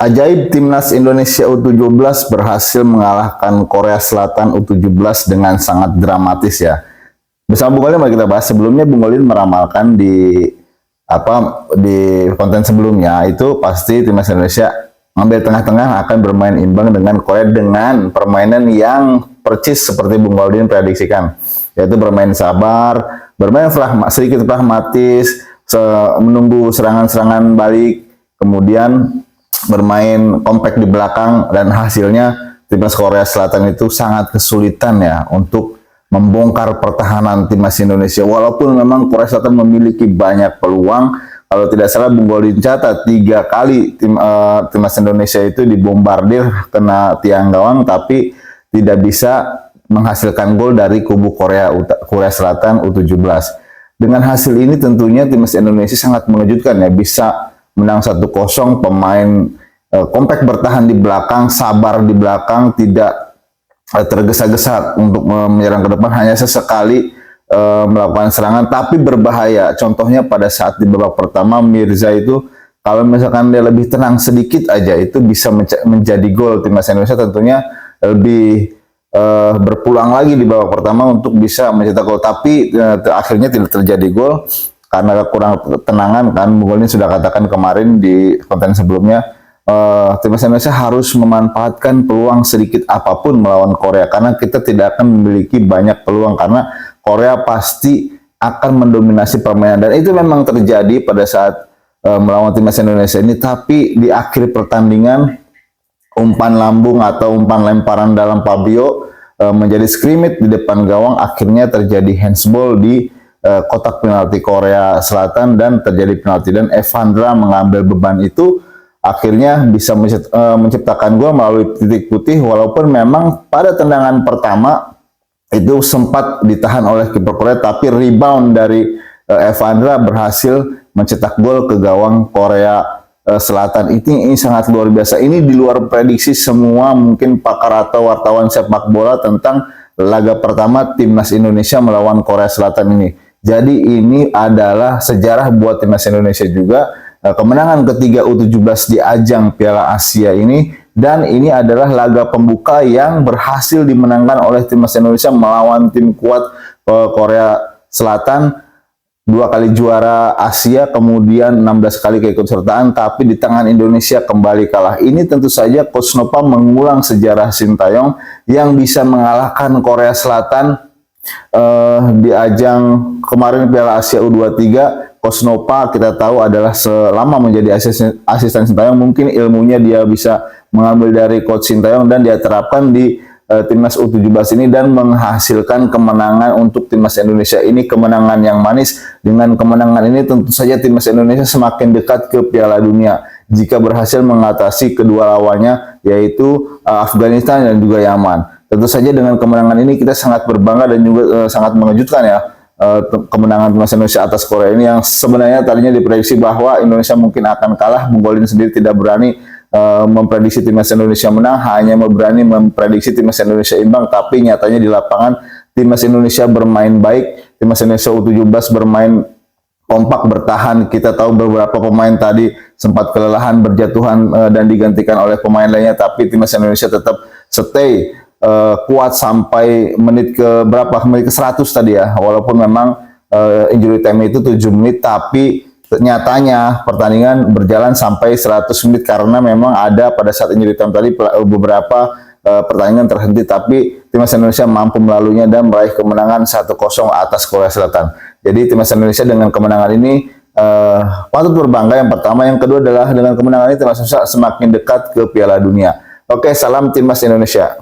Ajaib timnas Indonesia U17 berhasil mengalahkan Korea Selatan U17 dengan sangat dramatis ya. Bersama Bung Olin mari kita bahas. Sebelumnya Bung Olin meramalkan di konten sebelumnya itu pasti timnas Indonesia ngambil tengah-tengah akan bermain imbang dengan Korea dengan permainan yang percis seperti Bung Olin prediksikan, yaitu bermain sabar, bermain sedikit pragmatis, menunggu serangan-serangan balik, kemudian bermain kompak di belakang, dan hasilnya timnas Korea Selatan itu sangat kesulitan ya untuk membongkar pertahanan timnas Indonesia. Walaupun memang Korea Selatan memiliki banyak peluang, kalau tidak salah Bung Golin catat 3 kali timnas Indonesia itu dibombardir kena tiang gawang, tapi tidak bisa menghasilkan gol dari kubu Korea Selatan U17. Dengan hasil ini tentunya timnas Indonesia sangat mengejutkan ya, bisa menang 1-0, pemain kompak bertahan di belakang, sabar di belakang, tidak tergesa-gesa untuk menyerang ke depan, hanya sesekali melakukan serangan tapi berbahaya. Contohnya pada saat di babak pertama Mirza itu kalau misalkan dia lebih tenang sedikit aja itu bisa menjadi gol timnas Indonesia, tentunya lebih berpulang lagi di babak pertama untuk bisa mencetak gol, tapi akhirnya tidak terjadi gol karena kurang ketenangan kan. Bung Golin sudah katakan kemarin di konten sebelumnya, timnas Indonesia harus memanfaatkan peluang sedikit apapun melawan Korea, karena kita tidak akan memiliki banyak peluang karena Korea pasti akan mendominasi permainan, dan itu memang terjadi pada saat melawan timnas Indonesia ini. Tapi di akhir pertandingan umpan lambung atau umpan lemparan dalam Fabio menjadi skrimmage di depan gawang, akhirnya terjadi handsball di kotak penalti Korea Selatan dan terjadi penalti, dan Evandra mengambil beban itu akhirnya bisa menciptakan gol melalui titik putih. Walaupun memang pada tendangan pertama itu sempat ditahan oleh kiper Korea, tapi rebound dari Evandra berhasil mencetak gol ke gawang Korea Selatan. Ini sangat luar biasa. Ini di luar prediksi semua mungkin pakar atau wartawan sepak bola tentang laga pertama timnas Indonesia melawan Korea Selatan ini. Jadi ini adalah sejarah buat timnas Indonesia juga, kemenangan ketiga U17 di ajang Piala Asia ini, dan ini adalah laga pembuka yang berhasil dimenangkan oleh timnas Indonesia melawan tim kuat Korea Selatan, 2 kali juara Asia, kemudian 16 kali keikutsertaan, tapi di tangan Indonesia kembali kalah. Ini tentu saja Coach Noppa mengulang sejarah Sintayong yang bisa mengalahkan Korea Selatan di ajang kemarin Piala Asia U23. Coach Noppa kita tahu adalah selama menjadi asisten Sintayong, mungkin ilmunya dia bisa mengambil dari Coach Sintayong dan dia terapkan di timnas U17 ini dan menghasilkan kemenangan untuk timnas Indonesia ini, kemenangan yang manis. Dengan kemenangan ini tentu saja timnas Indonesia semakin dekat ke Piala Dunia jika berhasil mengatasi kedua lawannya, yaitu Afghanistan dan juga Yaman. Tentu saja dengan kemenangan ini kita sangat berbangga dan juga sangat mengejutkan ya, kemenangan timnas Indonesia atas Korea ini yang sebenarnya tadinya diprediksi bahwa Indonesia mungkin akan kalah. Bung Golin sendiri tidak berani memprediksi timnas Indonesia menang, hanya berani memprediksi timnas Indonesia imbang. Tapi nyatanya di lapangan timnas Indonesia bermain baik, timnas Indonesia U17 bermain kompak bertahan. Kita tahu beberapa pemain tadi sempat kelelahan, berjatuhan dan digantikan oleh pemain lainnya, tapi timnas Indonesia tetap stay kuat sampai menit ke berapa? Menit ke 100 tadi ya. Walaupun memang injury time itu 7 menit, tapi nyatanya pertandingan berjalan sampai 100 menit karena memang ada pada saat injury time tadi beberapa pertandingan terhenti, tapi timnas Indonesia mampu melaluinya dan meraih kemenangan 1-0 atas Korea Selatan. Jadi timnas Indonesia dengan kemenangan ini patut berbangga, yang pertama. Yang kedua adalah dengan kemenangan ini timnas Indonesia semakin dekat ke Piala Dunia. Oke, salam timnas Indonesia.